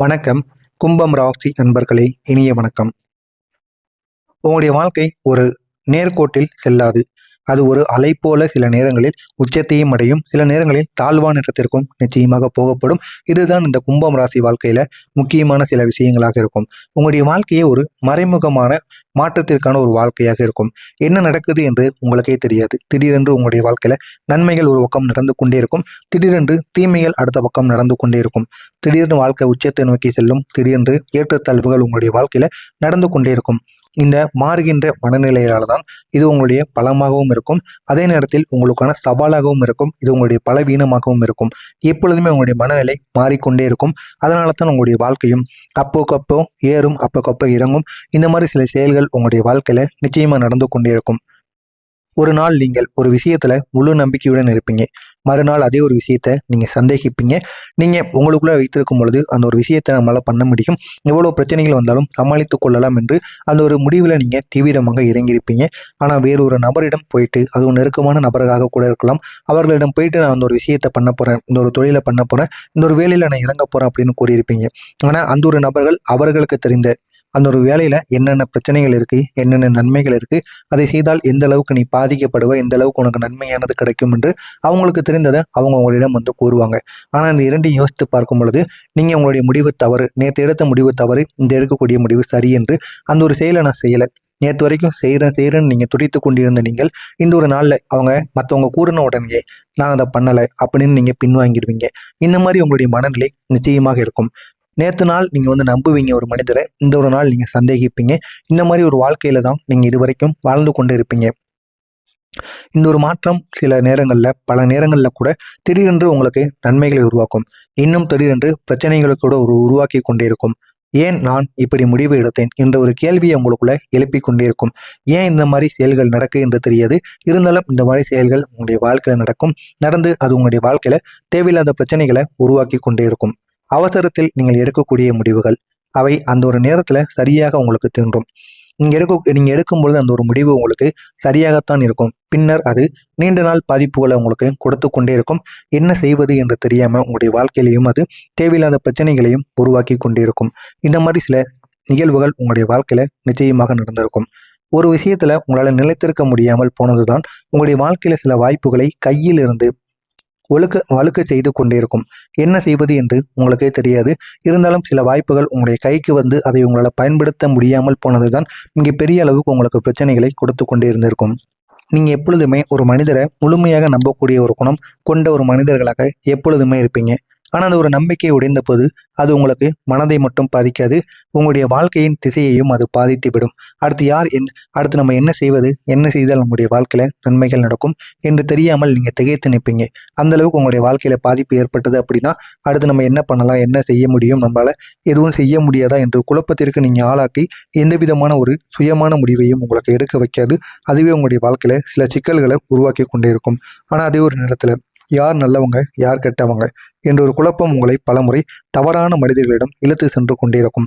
வணக்கம். கும்பம் ராசி அன்பர்களே, இனிய வணக்கம். உங்களுடைய வாழ்க்கை ஒரு நேர்கோட்டில் செல்லாது. அது ஒரு அலை போல சில நேரங்களில் உச்சத்தையும் அடையும், சில நேரங்களில் தாழ்வான இடத்திற்கும் நிச்சயமாக போகப்படும். இதுதான் இந்த கும்பம் ராசி வாழ்க்கையில முக்கியமான சில விஷயங்களாக இருக்கும். உங்களுடைய வாழ்க்கையே ஒரு மறைமுகமான மாற்றத்திற்கான ஒரு வாழ்க்கையாக இருக்கும். என்ன நடக்குது என்று உங்களுக்கே தெரியாது. திடீரென்று உங்களுடைய வாழ்க்கையில நன்மைகள் ஒரு பக்கம் நடந்து கொண்டே இருக்கும், திடீரென்று தீமைகள் அடுத்த பக்கம் நடந்து கொண்டே இருக்கும். திடீர்னு வாழ்க்கை உச்சத்தை நோக்கி செல்லும், திடீரென்று ஏற்றத்தாழ்வுகள் உங்களுடைய வாழ்க்கையில நடந்து கொண்டே இருக்கும். இந்த மாறுகின்ற மனநிலையால தான் இது உங்களுடைய பலமாகவும் இருக்கும், அதே நேரத்தில் உங்களுக்கான சவாலாகவும் இருக்கும், இது உங்களுடைய பலவீனமாகவும் இருக்கும். எப்பொழுதுமே உங்களுடைய மனநிலை மாறிக்கொண்டே இருக்கும். அதனால தான் உங்களுடைய வாழ்க்கையும் அப்போக்கப்போ ஏறும், அப்போக்கப்போ இறங்கும். இந்த மாதிரி சில செயல்கள் உங்களுடைய வாழ்க்கையில நிச்சயமா நடந்து கொண்டே இருக்கும். ஒரு நாள் நீங்கள் ஒரு விஷயத்துல முழு நம்பிக்கையுடன் இருப்பீங்க, மறுநாள் அதே ஒரு விஷயத்த நீங்க சந்தேகிப்பீங்க. நீங்க உங்களுக்குள்ள வைத்திருக்கும் பொழுது அந்த ஒரு விஷயத்தை நம்மளால பண்ண முடியும், எவ்வளவு பிரச்சனைகள் வந்தாலும் சமாளித்துக் கொள்ளலாம் என்று அந்த ஒரு முடிவுல நீங்க தீவிரமாக இறங்கியிருப்பீங்க. ஆனா வேறொரு நபரிடம் போயிட்டு, அது ஒரு நெருக்கமான நபராக கூட இருக்கலாம், அவர்களிடம் போயிட்டு நான் அந்த ஒரு விஷயத்தை பண்ண போறேன், இந்த ஒரு தொழிலை பண்ண போறேன், இந்த ஒரு வேலையில நான் இறங்க போறேன் அப்படின்னு கூறியிருப்பீங்க. ஆனா அந்த ஒரு நபர்கள் அவர்களுக்கு தெரிந்த அந்த ஒரு வேலையில என்னென்ன பிரச்சனைகள் இருக்கு, என்னென்ன நன்மைகள் இருக்கு, அதை செய்தால் எந்த அளவுக்கு நீ பாதிக்கப்படுவ, எந்த அளவுக்கு உனக்கு நன்மையானது கிடைக்கும் என்று அவங்களுக்கு தெரிந்ததை அவங்க உங்களிடம் வந்து கூறுவாங்க. ஆனா இந்த இரண்டையும் யோசித்து பார்க்கும் பொழுது நீங்க உங்களுடைய முடிவு தவறு, நேற்று எடுத்த முடிவு தவறு, இந்த எடுக்கக்கூடிய முடிவு சரி என்று அந்த ஒரு செயலை நான் செய்யலை, நேற்று வரைக்கும் செய்கிறேன்னு நீங்கள் துடித்து கொண்டிருந்த நீங்கள் இந்த ஒரு நாளில் அவங்க மற்றவங்க கூறின உடனே நான் அதை பண்ணலை அப்படின்னு நீங்கள் பின்வாங்கிடுவீங்க. இந்த மாதிரி உங்களுடைய மனநிலை நிச்சயமாக இருக்கும். நேற்று நாள் நீங்கள் வந்து நம்புவீங்க ஒரு மனிதரை, இந்த ஒரு நாள் நீங்கள் சந்தேகிப்பீங்க. இந்த மாதிரி ஒரு வாழ்க்கையில தான் நீங்கள் இது வரைக்கும் வாழ்ந்து கொண்டு இருப்பீங்க. இந்த ஒரு மாற்றம் சில நேரங்களில், பல நேரங்களில் கூட திடீரென்று உங்களுக்கு நன்மைகளை உருவாக்கும், இன்னும் திடீரென்று பிரச்சனைகளை கூட உருவாக்கி கொண்டே இருக்கும். ஏன் நான் இப்படி முடிவு எடுத்தேன் என்ற ஒரு கேள்வியை உங்களுக்குள்ள எழுப்பி கொண்டே இருக்கும். ஏன் இந்த மாதிரி செயல்கள் நடக்கு என்று தெரியாது, இருந்தாலும் இந்த மாதிரி செயல்கள் உங்களுடைய வாழ்க்கையில நடக்கும், நடந்து அது உங்களுடைய வாழ்க்கையில தேவையில்லாத பிரச்சனைகளை உருவாக்கி கொண்டே இருக்கும். அவசரத்தில் நீங்கள் எடுக்கக்கூடிய முடிவுகள் அவை அந்த ஒரு நேரத்துல சரியாக உங்களுக்கு தோன்றும். நீங்க எடுக்கும்பொழுது அந்த ஒரு முடிவு உங்களுக்கு சரியாகத்தான் இருக்கும், பின்னர் அது நீண்ட நாள் பாதிப்புகளை உங்களுக்கு கொடுத்து கொண்டே இருக்கும். என்ன செய்வது என்று தெரியாம உங்களுடைய வாழ்க்கையிலையும் அது தேவையில்லாத பிரச்சனைகளையும் உருவாக்கி கொண்டே இருக்கும். இந்த மாதிரி சில நிகழ்வுகள் உங்களுடைய வாழ்க்கையில நிச்சயமாக நடந்திருக்கும். ஒரு விஷயத்துல உங்களால நிலைத்திருக்க முடியாமல் போனதுதான் உங்களுடைய வாழ்க்கையில சில வாய்ப்புகளை கையில் இருந்து வழுக்க செய்து கொண்டே இருக்கும். என்ன செய்வது என்று உங்களுக்கே தெரியாது, இருந்தாலும் சில வாய்ப்புகள் உங்களுடைய கைக்கு வந்து அதை உங்களால் பயன்படுத்த முடியாமல் போனதுதான் இங்கே பெரிய அளவுக்கு உங்களுக்கு பிரச்சனைகளை கொடுத்து கொண்டே இருந்திருக்கும். நீங்கள் எப்பொழுதுமே ஒரு மனிதரை முழுமையாக நம்பக்கூடிய ஒரு குணம் கொண்ட ஒரு மனிதர்களாக எப்பொழுதுமே இருப்பீங்க. ஆனால் அந்த ஒரு நம்பிக்கை உடைந்த போது அது உங்களுக்கு மனதை மட்டும் பாதிக்காது, உங்களுடைய வாழ்க்கையின் திசையையும் அது பாதித்து விடும். அடுத்து நம்ம என்ன செய்வது, என்ன செய்தால் நம்முடைய வாழ்க்கையில நன்மைகள் நடக்கும் என்று தெரியாமல் நீங்கள் திகைத்து நிற்பீங்க. அந்த அளவுக்கு உங்களுடைய வாழ்க்கையில பாதிப்பு ஏற்பட்டது அப்படின்னா அடுத்து நம்ம என்ன பண்ணலாம், என்ன செய்ய முடியும், நம்மளால எதுவும் செய்ய முடியாதா என்று குழப்பத்திற்கு நீங்கள் ஆளாக்கி எந்த விதமான ஒரு சுயமான முடிவையும் உங்களுக்கு எடுக்க வைக்காது. அதுவே உங்களுடைய வாழ்க்கையில சில சிக்கல்களை உருவாக்கி கொண்டே இருக்கும். ஆனால் அதே ஒரு நேரத்தில் யார் நல்லவங்க, யார் கெட்டவங்க என்ற ஒரு குழப்பம் உங்களை பலமுறை தவறான மனிதர்களிடம் இழுத்து சென்று கொண்டிருக்கும்.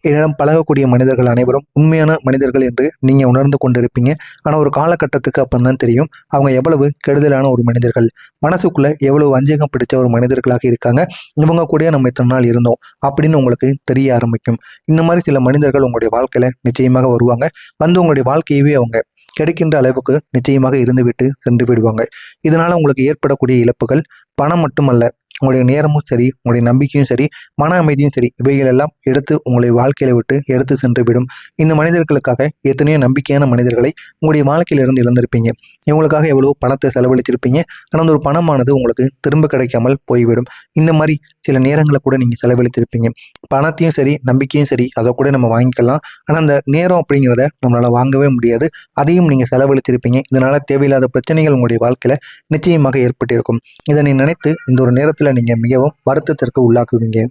என்னிடம் பழகக்கூடிய மனிதர்கள் அனைவரும் உண்மையான மனிதர்கள் என்று நீங்கள் உணர்ந்து கொண்டிருப்பீங்க. ஆனால் ஒரு காலகட்டத்துக்கு அப்புறம் தான் தெரியும் அவங்க எவ்வளவு கெடுதலான ஒரு மனிதர்கள், மனசுக்குள்ள எவ்வளவு வஞ்சகம் பிடிச்ச ஒரு மனிதர்களாக இருக்காங்க, இவங்க கூட நம்ம இத்தனை நாள் இருந்தோம் அப்படின்னு உங்களுக்கு தெரிய ஆரம்பிக்கும். இந்த மாதிரி சில மனிதர்கள் உங்களுடைய வாழ்க்கையில நிச்சயமாக வருவாங்க, வந்து உங்களுடைய வாழ்க்கையவே அவங்க கிடைக்கின்ற அளவுக்கு நிச்சயமாக இருந்துவிட்டு சென்று விடுவாங்க. இதனால உங்களுக்கு ஏற்படக்கூடிய இழப்புகள் பணம் மட்டுமல்ல, உங்களுடைய நேரமும் சரி, உங்களுடைய நம்பிக்கையும் சரி, மன அமைதியும் சரி, இவைகள் எல்லாம் எடுத்து உங்களுடைய வாழ்க்கையில விட்டு எடுத்து சென்று விடும். இந்த மனிதர்களுக்காக எத்தனையோ நம்பிக்கையான மனிதர்களை உங்களுடைய வாழ்க்கையிலிருந்து இழந்திருப்பீங்க. இவங்களுக்காக எவ்வளவோ பணத்தை செலவழிச்சிருப்பீங்க, ஆனால் ஒரு பணமானது உங்களுக்கு திரும்ப கிடைக்காமல் போய்விடும். இந்த மாதிரி சில நேரங்களை கூட நீங்கள் செலவழித்திருப்பீங்க. பணத்தையும் சரி, நம்பிக்கையும் சரி, அதை கூட நம்ம வாங்கிக்கலாம், ஆனால் அந்த நேரம் அப்படிங்கிறத நம்மளால வாங்கவே முடியாது. அதையும் நீங்கள் செலவழித்திருப்பீங்க. இதனால தேவையில்லாத பிரச்சனைகள் உங்களுடைய வாழ்க்கையில நிச்சயமாக ஏற்பட்டிருக்கும். இதனை நினைத்து இந்த ஒரு நேரத்தில் நீங்கள் மிகவும் வருத்தத்திற்கு உள்ளாக்குவீங்க.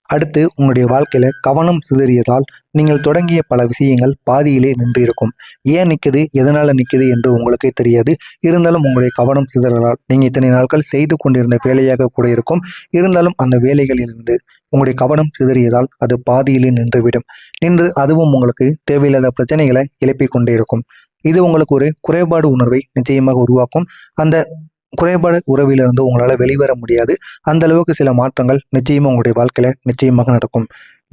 அடுத்து உங்களுடைய வாழ்க்கையில கவனம் சிதறியதால் நீங்கள் தொடங்கிய பல விஷயங்கள் பாதியிலே நின்று இருக்கும். ஏன் நிற்குது, எதனால நிற்குது என்று உங்களுக்கே தெரியாது. இருந்தாலும் உங்களுடைய கவனம் சிதறலால் நீங்கள் இத்தனை நாட்கள் செய்து கொண்டிருந்த வேலையாக கூட இருக்கும். இருந்தாலும் அந்த வேலைகளிலிருந்து உங்களுடைய கவனம் சிதறியதால் அது பாதியிலே நின்றுவிடும். நின்று அதுவும் உங்களுக்கு தேவையில்லாத பிரச்சனைகளை எழுப்பிக் கொண்டே இருக்கும். இது உங்களுக்கு ஒரு குறைபாடு உணர்வை நிச்சயமாக உருவாக்கும். அந்த குறைபாடு உறவிலிருந்து உங்களால் வெளிவர முடியாது. அந்த அளவுக்கு சில மாற்றங்கள் நிச்சயமாக உங்களுடைய வாழ்க்கையில் நிச்சயமாக நடக்கும்.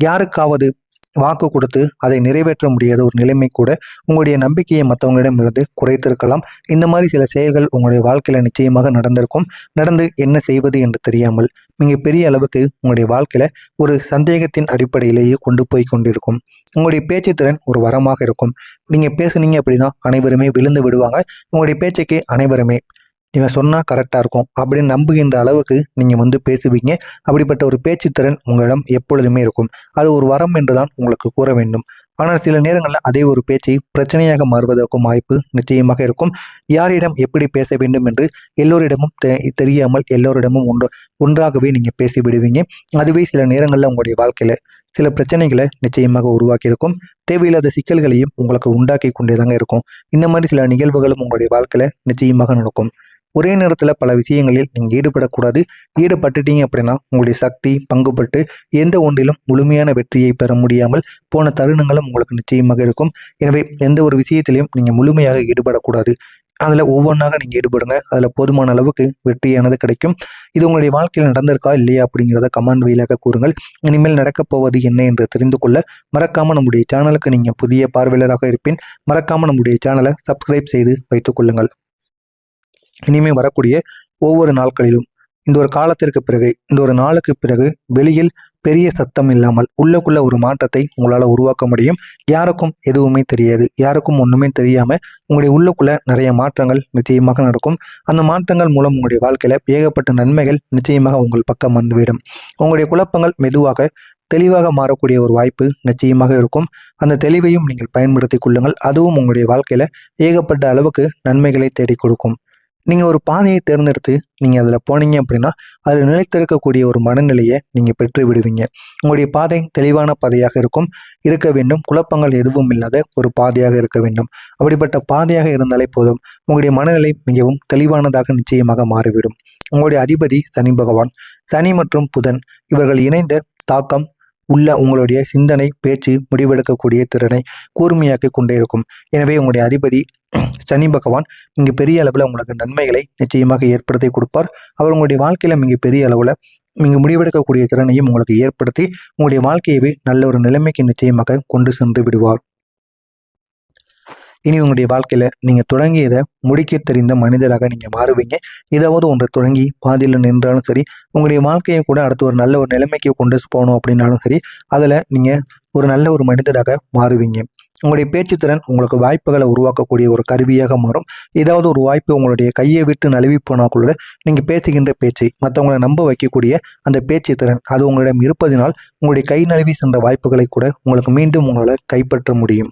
யாருக்காவது வாக்கு கொடுத்து அதை நிறைவேற்ற முடியாத ஒரு நிலைமை கூட உங்களுடைய நம்பிக்கையை மற்றவங்களிடமிருந்து குறைத்திருக்கலாம். இந்த மாதிரி சில செயல்கள் உங்களுடைய வாழ்க்கையில் நிச்சயமாக நடந்திருக்கும். நடந்து என்ன செய்வது என்று தெரியாமல் நீங்கள் பெரிய அளவுக்கு உங்களுடைய வாழ்க்கையில் ஒரு சந்தேகத்தின் அடிப்படையிலேயே கொண்டு போய் கொண்டிருக்கும். உங்களுடைய பேச்சு திறன் ஒரு வரமாக இருக்கும். நீங்கள் பேசுனீங்க அப்படின்னா அனைவருமே விழுந்து விடுவாங்க. உங்களுடைய பேச்சுக்கு அனைவருமே இவன் சொன்னால் கரெக்டாக இருக்கும் அப்படின்னு நம்புகின்ற அளவுக்கு நீங்கள் பேசுவீங்க. அப்படிப்பட்ட ஒரு பேச்சு திறன் உங்களிடம் எப்பொழுதுமே இருக்கும். அது ஒரு வரம் என்று தான் உங்களுக்கு கூற வேண்டும். ஆனால் சில நேரங்களில் அதே ஒரு பேச்சை பிரச்சனையாக மாறுவதற்கும் வாய்ப்பு நிச்சயமாக இருக்கும். யாரிடம் எப்படி பேச வேண்டும் என்று எல்லோரிடமும் தெரியாமல் எல்லோரிடமும் ஒன்றாகவே நீங்கள் பேசி விடுவீங்க. அதுவே சில நேரங்களில் உங்களுடைய வாழ்க்கையில் சில பிரச்சனைகளை நிச்சயமாக உருவாக்கியிருக்கும். தேவையில்லாத சிக்கல்களையும் உங்களுக்கு உண்டாக்கி கொண்டே தாங்க இருக்கும். இந்த மாதிரி சில நிகழ்வுகளும் உங்களுடைய வாழ்க்கையில் நிச்சயமாக நடக்கும். ஒரே நேரத்தில் பல விஷயங்களில் நீங்கள் ஈடுபடக்கூடாது. ஈடுபட்டுட்டீங்க அப்படின்னா உங்களுடைய சக்தி பங்குபட்டு எந்த ஒன்றிலும் முழுமையான வெற்றியை பெற முடியாமல் போன தருணங்களும் உங்களுக்கு நிச்சயமாக இருக்கும். எனவே எந்த ஒரு விஷயத்திலையும் நீங்கள் முழுமையாக ஈடுபடக்கூடாது. அதில் ஒவ்வொன்றாக நீங்கள் ஈடுபடுங்க. அதில் போதுமான அளவுக்கு வெற்றியானது கிடைக்கும். இது உங்களுடைய வாழ்க்கையில் நடந்திருக்கா இல்லையா அப்படிங்கிறத கமெண்ட் வழியாக கூறுங்கள். இனிமேல் நடக்கப் போவது என்ன என்று தெரிந்து கொள்ள மறக்காமல் நம்முடைய சேனலுக்கு நீங்கள் புதிய பார்வையாளராக இருப்பின் மறக்காமல் நம்முடைய சேனலை சப்ஸ்கிரைப் செய்து வைத்துக் கொள்ளுங்கள். இனிமேல் வரக்கூடிய ஒவ்வொரு நாட்களிலும் இந்த ஒரு காலத்திற்கு பிறகு இந்த ஒரு நாளுக்கு பிறகு வெளியில் பெரிய சத்தம் இல்லாமல் உள்ளுக்குள்ள ஒரு மாற்றத்தை உங்களால் உருவாக்க முடியும். யாருக்கும் எதுவுமே தெரியாது. யாருக்கும் ஒன்றுமே தெரியாமல் உங்களுடைய உள்ளுக்குள்ள நிறைய மாற்றங்கள் நிச்சயமாக நடக்கும். அந்த மாற்றங்கள் மூலம் உங்களுடைய வாழ்க்கையில் ஏகப்பட்ட நன்மைகள் நிச்சயமாக உங்கள் பக்கம் வந்துவிடும். உங்களுடைய குழப்பங்கள் மெதுவாக தெளிவாக மாறக்கூடிய ஒரு வாய்ப்பு நிச்சயமாக இருக்கும். அந்த தெளிவையும் நீங்கள் பயன்படுத்தி கொள்ளுங்கள். அதுவும் உங்களுடைய வாழ்க்கையில் ஏகப்பட்ட அளவுக்கு நன்மைகளை தேடி கொடுக்கும். நீங்கள் ஒரு பாதையை தேர்ந்தெடுத்து நீங்கள் அதில் போனீங்க அப்படின்னா அதில் நிலைத்திருக்கக்கூடிய ஒரு மனநிலையை நீங்கள் பெற்று விடுவீங்க. உங்களுடைய பாதை தெளிவான பாதையாக இருக்க வேண்டும். குழப்பங்கள் எதுவும் இல்லாத ஒரு பாதையாக இருக்க வேண்டும். அப்படிப்பட்ட பாதையாக இருந்தாலே போதும். உங்களுடைய மனநிலை மிகவும் தெளிவானதாக நிச்சயமாக மாறிவிடும். உங்களுடைய அதிபதி சனி பகவான். சனி மற்றும் புதன் இவர்கள் இணைந்த தாக்கம் உங்களுடைய சிந்தனை பேச்சு முடிவெடுக்கக்கூடிய திறனை கூர்மையாக்கி கொண்டே இருக்கும். எனவே உங்களுடைய அதிபதி சனி பகவான் மிக பெரிய அளவில் உங்களுக்கு நன்மைகளை நிச்சயமாக ஏற்படுத்தி கொடுப்பார். அவர் உங்களுடைய வாழ்க்கையில் மிக பெரிய அளவில் முடிவெடுக்கக்கூடிய திறனையும் உங்களுக்கு ஏற்படுத்தி உங்களுடைய வாழ்க்கையவே நல்ல ஒரு நிலைமைக்கு நிச்சயமாக கொண்டு சென்று விடுவார். இனி உங்களுடைய வாழ்க்கையில் நீங்கள் தொடங்கியதை முடிக்க தெரிந்த மனிதராக நீங்கள் மாறுவீங்க. ஏதாவது ஒன்று தொடங்கி பாதியில் நின்றாலும் சரி, உங்களுடைய வாழ்க்கையை கூட அடுத்து ஒரு நல்ல ஒரு நிலைமைக்கு கொண்டு போகணும் அப்படின்னாலும் சரி, அதில் நீங்கள் ஒரு நல்ல ஒரு மனிதராக மாறுவீங்க. உங்களுடைய பேச்சுத்திறன் உங்களுக்கு வாய்ப்புகளை உருவாக்கக்கூடிய ஒரு கருவியாக மாறும். ஏதாவது ஒரு வாய்ப்பு உங்களுடைய கையை விட்டு நழுவி போனால் கூட நீங்கள் பேசுகின்ற பேச்சை மற்றவங்களை நம்ப வைக்கக்கூடிய அந்த பேச்சு திறன் அது உங்களிடம் இருப்பதினால் உங்களுடைய கை நழுவி சென்ற வாய்ப்புகளை கூட உங்களுக்கு மீண்டும் உங்களால் கைப்பற்ற முடியும்.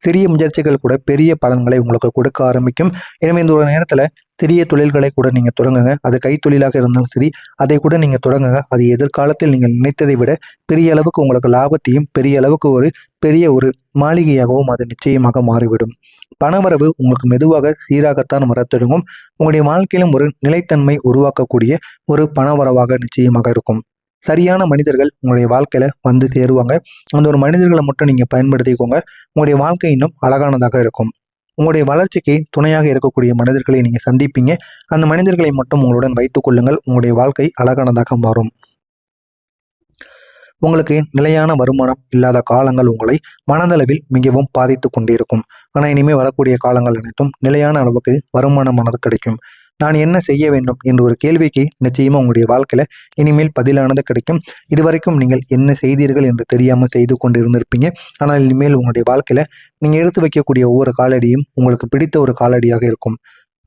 சிறிய முயற்சிகள் கூட பெரிய பலன்களை உங்களுக்கு கொடுக்க ஆரம்பிக்கும். எனவே இந்த ஒரு நேரத்தில் சிறிய தொழில்களை கூட நீங்கள் தொடங்குங்க. அது கைத்தொழிலாக இருந்தாலும் சரி, அதை கூட நீங்கள் தொடங்குங்க. அது எதிர்காலத்தில் நீங்கள் நினைத்ததை விட பெரிய அளவுக்கு உங்களுக்கு லாபத்தையும் பெரிய அளவுக்கு பெரிய ஒரு மாளிகையாகவும் அது நிச்சயமாக மாறிவிடும். பணவரவு உங்களுக்கு மெதுவாக சீராகத்தான் வர தொடங்கும். உங்களுடைய வாழ்க்கையிலும் ஒரு நிலைத்தன்மை உருவாக்கக்கூடிய ஒரு பணவரவாக நிச்சயமாக இருக்கும். சரியான மனிதர்கள் உங்களுடைய வாழ்க்கையில வந்து சேருவாங்க. அந்த ஒரு மனிதர்களை மட்டும் நீங்க பயன்படுத்திக்கோங்க. உங்களுடைய வாழ்க்கை இன்னும் அழகானதாக இருக்கும். உங்களுடைய வளர்ச்சிக்கு துணையாக இருக்கக்கூடிய மனிதர்களை நீங்க சந்திப்பீங்க. அந்த மனிதர்களை மட்டும் உங்களுடன் வைத்துக் கொள்ளுங்கள். உங்களுடைய வாழ்க்கை அழகானதாக மாறும். உங்களுக்கு நிலையான வருமானம் இல்லாத காலங்கள் உங்களை மனதளவில் மிகவும் பாதித்து கொண்டிருக்கும். ஆனால் இனிமேல் வரக்கூடிய காலங்கள் அனைத்தும் நிலையான அளவுக்கு வருமானமானது கிடைக்கும். நான் என்ன செய்ய வேண்டும் என்ற ஒரு கேள்விக்கு நிச்சயமாக உங்களுடைய வாழ்க்கையில் இனிமேல் பதிலானது கிடைக்கும். இதுவரைக்கும் நீங்கள் என்ன செய்தீர்கள் என்று தெரியாமல் செய்து கொண்டு இருந்திருப்பீங்க. ஆனால் இனிமேல் உங்களுடைய வாழ்க்கையில் நீங்கள் எடுத்து வைக்கக்கூடிய ஒவ்வொரு காலடியும் உங்களுக்கு பிடித்த ஒரு காலடியாக இருக்கும்.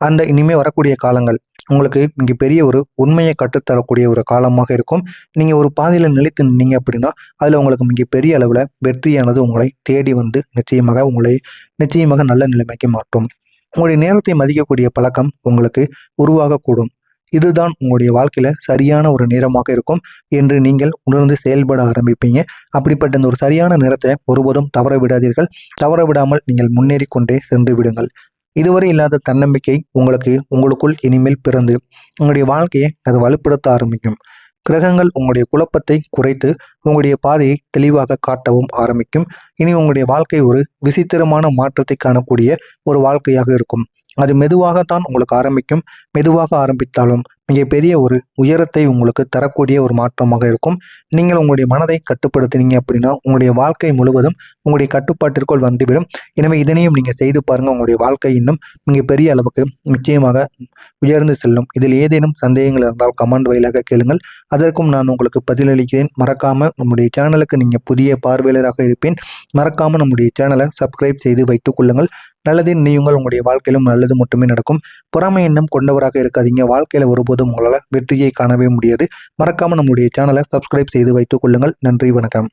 அந்த இனிமேல் வரக்கூடிய காலங்கள் உங்களுக்கு மிகப்பெரிய ஒரு உண்மையை கற்றுத்தரக்கூடிய ஒரு காலமாக இருக்கும். நீங்கள் ஒரு பாதையில் நிலைத்து நின்னீங்க அப்படின்னா அதில் உங்களுக்கு மிகப்பெரிய அளவில் வெற்றியானது உங்களை தேடி வந்து நிச்சயமாக நல்ல நிலைமைக்கு மாற்றும். உங்களுடைய நேரத்தை மதிக்கக்கூடிய பழக்கம் உங்களுக்கு உருவாகக்கூடும். இதுதான் உங்களுடைய வாழ்க்கையில் சரியான ஒரு நேரமாக இருக்கும் என்று நீங்கள் உணர்ந்து செயல்பட ஆரம்பிப்பீங்க. அப்படிப்பட்ட இந்த ஒரு சரியான நேரத்தை ஒருபோதும் தவற விடாதீர்கள். தவற விடாமல் நீங்கள் முன்னேறி கொண்டே சென்று விடுங்கள். இதுவரை இல்லாத தன்னம்பிக்கை உங்களுக்குள் இனிமேல் பிறந்து உங்களுடைய வாழ்க்கையை அது வலுப்படுத்த ஆரம்பிக்கும். கிரகங்கள் உங்களுடைய குழப்பத்தை குறைத்து உங்களுடைய பாதையை தெளிவாக காட்டவும் ஆரம்பிக்கும். இனி உங்களுடைய வாழ்க்கை ஒரு விசித்திரமான மாற்றத்தை காணக்கூடிய ஒரு வாழ்க்கையாக இருக்கும். அது மெதுவாகத்தான் உங்களுக்கு ஆரம்பிக்கும். மெதுவாக ஆரம்பித்தாலும் மிகப்பெரிய ஒரு உயரத்தை உங்களுக்கு தரக்கூடிய ஒரு மாற்றமாக இருக்கும். நீங்கள் உங்களுடைய மனதை கட்டுப்படுத்தினீங்க அப்படின்னா உங்களுடைய வாழ்க்கை முழுவதும் உங்களுடைய கட்டுப்பாட்டிற்குள் வந்துவிடும். எனவே இதனையும் நீங்கள் செய்து பாருங்கள். உங்களுடைய வாழ்க்கை இன்னும் மிகப்பெரிய அளவுக்கு நிச்சயமாக உயர்ந்து செல்லும். இதில் ஏதேனும் சந்தேகங்கள் இருந்தால் கமெண்ட் வாயிலாக கேளுங்கள். அதற்கும் நான் உங்களுக்கு பதிலளிக்கிறேன். மறக்காமல் நம்முடைய சேனலுக்கு நீங்கள் புதிய பார்வையாளராக இருப்பேன். மறக்காமல் நம்முடைய சேனலை சப்ஸ்கிரைப் செய்து வைத்துக் கொள்ளுங்கள். நல்லது நினையுங்கள். உங்களுடைய வாழ்க்கையிலும் நல்லது மட்டுமே நடக்கும். பொறாமை எண்ணம் கொண்டவராக இருக்காதீங்க. வாழ்க்கையில் ஒருபோதும் உங்களால் வெற்றியை காணவே முடியாது. மறக்காமல் நம்முடைய சேனலை சப்ஸ்கிரைப் செய்து வைத்துக் கொள்ளுங்கள். நன்றி, வணக்கம்.